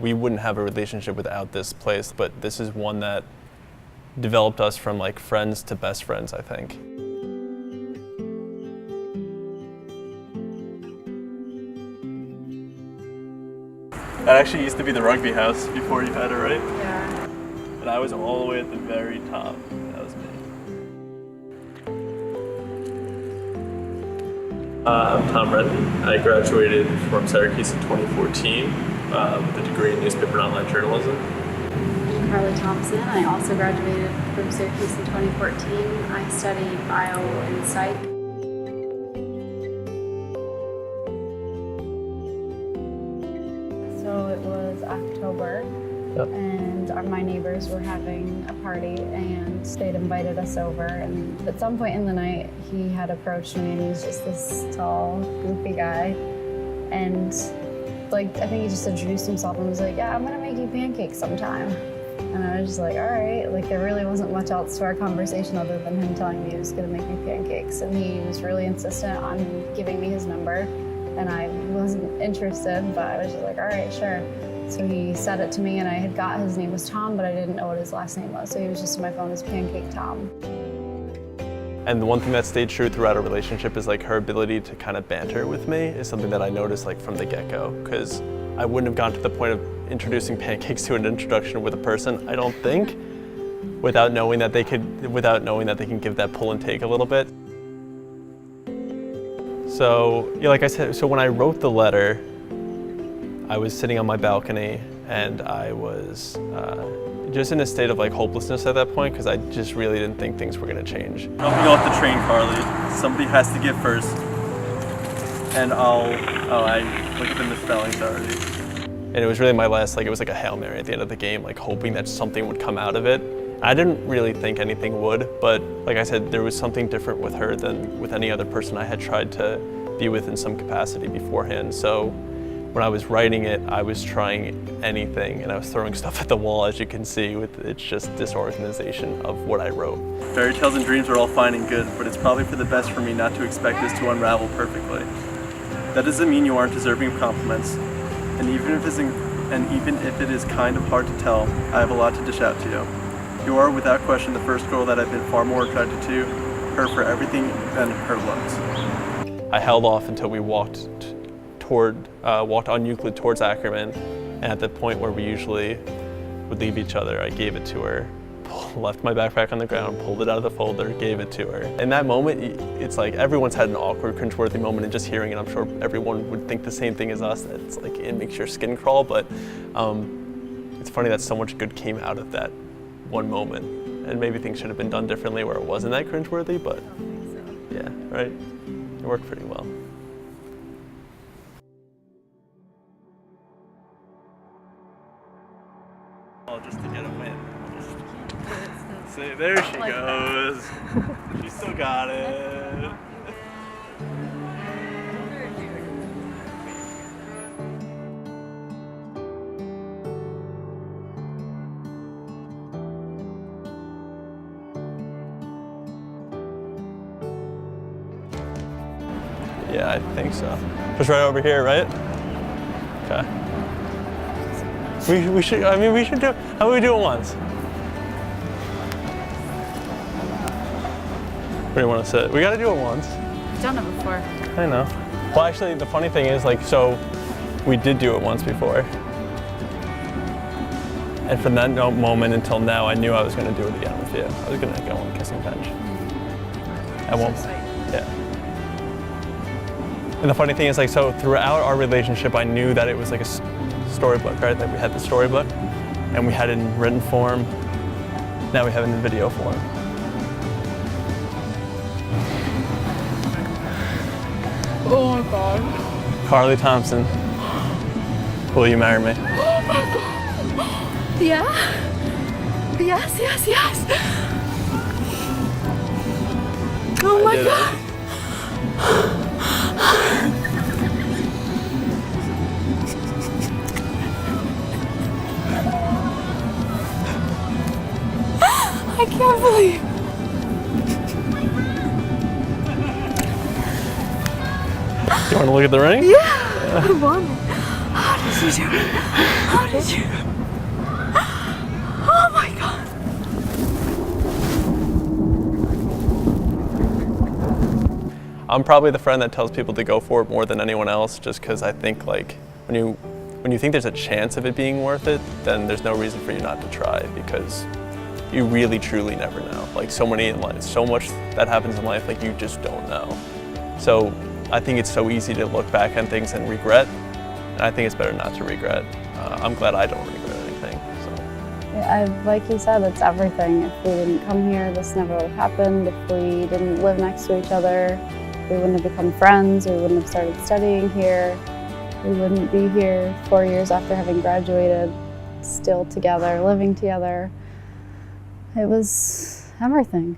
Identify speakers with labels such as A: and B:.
A: We wouldn't have a relationship without this place, but this is one that developed us from like friends to best friends, I think. That actually used to be the rugby house before you had it, right?
B: Yeah.
A: And I was all the way at the very top. That was me. I'm Tom Rende. I graduated from Syracuse in 2014 with a degree in newspaper and online journalism.
B: I'm Carlie Thompson. I also graduated from Syracuse in 2014. I studied bio and psych. So it was October,
A: Yep.
B: and my neighbors were having a party, and they'd invited us over. And at some point in the night, he had approached me, and he was just this tall, goofy guy. And I think he just introduced himself and was like, "Yeah, I'm gonna make you pancakes sometime." And I was just like, all right. There really wasn't much else to our conversation other than him telling me he was gonna make me pancakes. And he was really insistent on giving me his number. And I wasn't interested, but I was just like, all right, sure. So he said it to me, and I had got his name was Tom, but I didn't know what his last name was. So he was just in my phone as Pancake Tom.
A: And the one thing that stayed true throughout our relationship is like her ability to kind of banter with me is something that I noticed like from the get-go, because I wouldn't have gone to the point of introducing pancakes to an introduction with a person, I don't think, without knowing that they can give that pull and take a little bit. So, yeah, like I said, so when I wrote the letter, I was sitting on my balcony and I was just in a state of like hopelessness at that point because I just really didn't think things were gonna change. Jumping off the train, Carlie. Somebody has to get first. And I look at the misspellings already. And it was really my last, it was like a Hail Mary at the end of the game, like hoping that something would come out of it. I didn't really think anything would, but like I said, there was something different with her than with any other person I had tried to be with in some capacity beforehand. So when I was writing it, I was trying anything and I was throwing stuff at the wall, as you can see, with it's just disorganization of what I wrote. Fairy tales and dreams are all fine and good, but it's probably for the best for me not to expect this to unravel perfectly. That doesn't mean you aren't deserving of compliments, and even if it is kind of hard to tell, I have a lot to dish out to you. You are, without question, the first girl that I've been far more attracted to, her for everything than her looks. I held off until we walked on Euclid towards Ackerman, and at the point where we usually would leave each other, I gave it to her, left my backpack on the ground, pulled it out of the folder, gave it to her. In that moment, it's like everyone's had an awkward, cringeworthy moment, and just hearing it, I'm sure everyone would think the same thing as us, that it's like, it makes your skin crawl, but it's funny that so much good came out of that one moment, and maybe things should have been done differently where it wasn't that cringeworthy, but
B: I don't think so.
A: yeah, right? It worked pretty well. Oh, just to get a win. See, there she goes. She still got it. Yeah, I think so. Just right over here, right? Okay. We should do, how about we do it once? Where do you want to sit? We gotta do it once.
B: I've done it before.
A: I know. Well, actually, the funny thing is, so we did do it once before. And from that moment until now, I knew I was gonna do it again with you. I was gonna go on kissing bench. At one point. Yeah. And the funny thing is, so throughout our relationship, I knew that it was like a storybook, right? That we had the storybook, and we had it in written form. Now we have it in video form.
B: Oh my God.
A: Carlie Thompson, will you marry me?
B: Yeah? Yes, yes, yes. Oh my God. I can't believe.
A: You want to look at the ring?
B: Yeah. I want it.
C: did you do it? How did you? Oh my God.
A: I'm probably the friend that tells people to go for it more than anyone else, just because I think like when you think there's a chance of it being worth it, then there's no reason for you not to try, because you really truly never know. Like so much that happens in life, like you just don't know. So I think it's so easy to look back on things and regret, and I think it's better not to regret. I'm glad I don't regret anything. So.
B: Yeah, like you said, it's everything. If we didn't come here, this never would have happened. If we didn't live next to each other, we wouldn't have become friends, we wouldn't have started studying here. We wouldn't be here 4 years after having graduated, still together, living together. It was everything.